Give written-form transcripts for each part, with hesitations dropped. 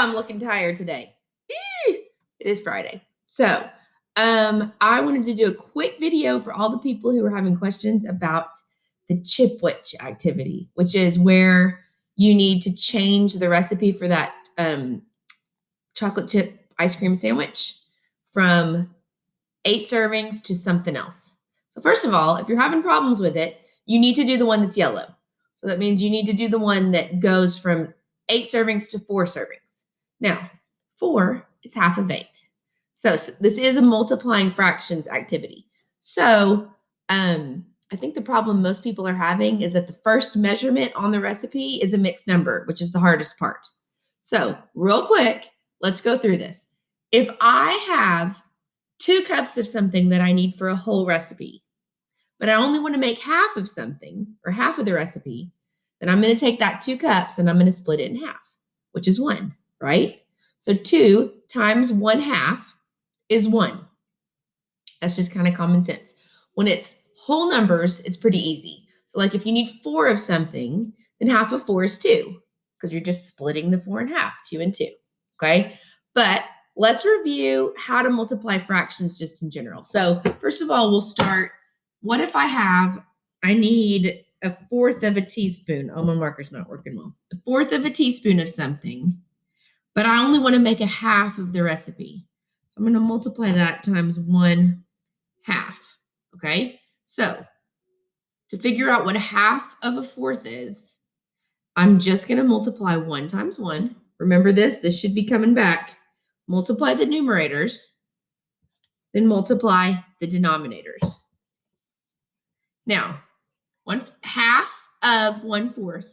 I'm looking tired today. It is Friday. So, I wanted to do a quick video for all the people who are having questions about the Chipwich activity, which is where you need to change the recipe for that chocolate chip ice cream sandwich from 8 servings to something else. So first of all, if you're having problems with it, you need to do the one that's yellow. So that means you need to do the one that goes from 8 servings to 4 servings. Now, 4 is half of 8. So this is a multiplying fractions activity. So I think the problem most people are having is that the first measurement on the recipe is a mixed number, which is the hardest part. So real quick, let's go through this. If I have 2 cups of something that I need for a whole recipe, but I only want to make half of something or half of the recipe, then I'm going to take that 2 cups and I'm going to split it in half, which is 1, right? So 2 times 1/2 is 1. That's just kind of common sense. When it's whole numbers, it's pretty easy. So like if you need 4 of something, then half of 4 is 2 because you're just splitting the 4 in half, 2 and 2, okay? But let's review how to multiply fractions just in general. So first of all, we'll start, what if I need 1/4 of a teaspoon. Oh, my marker's not working well. 1/4 of a teaspoon of something, but I only want to make a half of the recipe. So I'm going to multiply that times 1/2, okay? So to figure out what 1/2 of a 1/4 is, I'm just going to multiply 1 times 1. Remember this should be coming back. Multiply the numerators, then multiply the denominators. Now, 1/2 of 1/4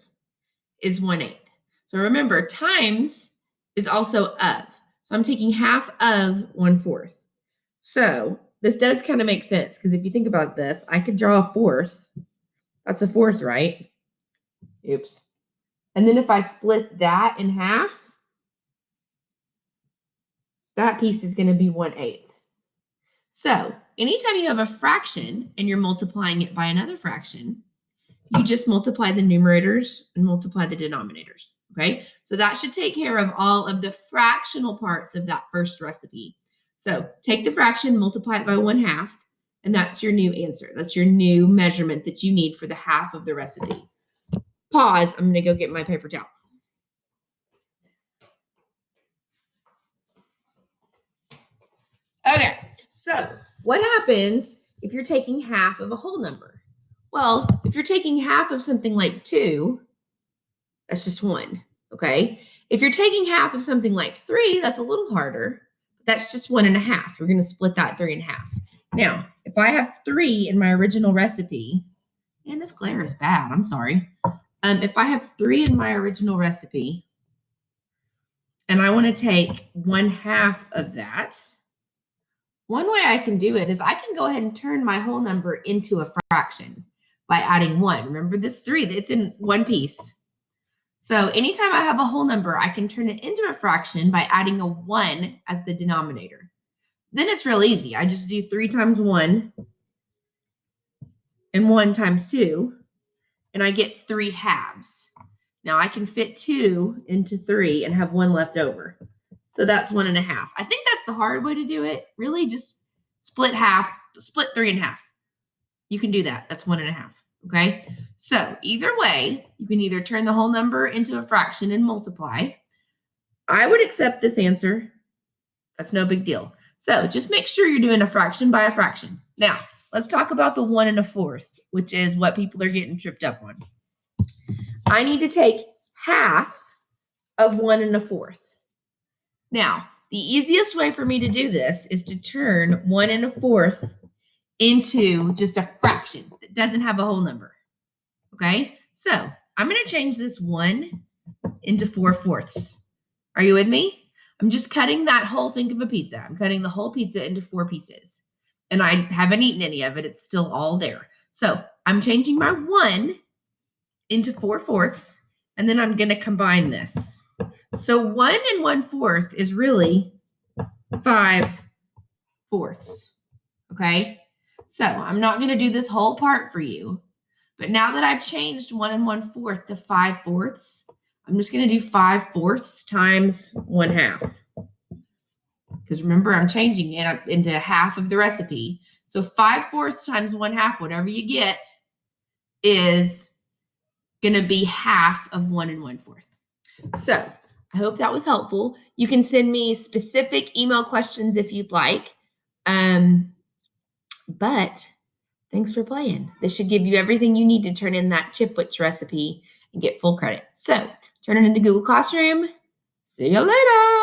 is 1/8. So remember, times is also of. So I'm taking half of 1/4. So this does kind of make sense because if you think about this, I could draw a 4th. That's a 4th, right? Oops. And then if I split that in half, that piece is going to be 1/8. So anytime you have a fraction and you're multiplying it by another fraction, you just multiply the numerators and multiply the denominators, okay? So that should take care of all of the fractional parts of that first recipe. So take the fraction, multiply it by 1/2, and that's your new answer. That's your new measurement that you need for the half of the recipe. Pause. I'm going to go get my paper towel. Okay, so what happens if you're taking half of a whole number? Well, if you're taking half of something like 2, that's just 1, okay? If you're taking half of something like 3, that's a little harder. That's just 1/2. We're going to split that 3 in half. Now, if I have 3 in my original recipe, and this glare is bad, I'm sorry. If I have 3 in my original recipe, and I want to take 1/2 of that, one way I can do it is I can go ahead and turn my whole number into a fraction by adding 1. Remember this 3, it's in one piece. So anytime I have a whole number, I can turn it into a fraction by adding a 1 as the denominator. Then it's real easy. I just do 3 times 1 and 1 times 2, and I get 3 halves. Now I can fit 2 into 3 and have 1 left over. So that's 1/2. I think that's the hard way to do it. Really just split 3 in half. You can do that. That's 1/2. Okay. So either way, you can either turn the whole number into a fraction and multiply. I would accept this answer. That's no big deal. So just make sure you're doing a fraction by a fraction. Now, let's talk about the 1 1/4, which is what people are getting tripped up on. I need to take half of 1 1/4. Now, the easiest way for me to do this is to turn 1 1/4 into just a fraction that doesn't have a whole number, okay? So I'm going to change this 1 into 4/4. Are you with me? I'm just cutting that whole thing of a pizza. I'm cutting the whole pizza into 4 pieces, and I haven't eaten any of it. It's still all there. So I'm changing my 1 into 4/4, and then I'm going to combine this. So 1 1/4 is really 5/4, okay? So I'm not going to do this whole part for you, but now that I've changed 1 1/4 to 5/4, I'm just going to do 5/4 times 1/2. Because remember, I'm changing it into half of the recipe. So 5/4 times 1/2, whatever you get, is going to be half of 1 1/4. So I hope that was helpful. You can send me specific email questions if you'd like. But thanks for playing. This should give you everything you need to turn in that Chipwich recipe and get full credit. So turn it into Google Classroom. See you later.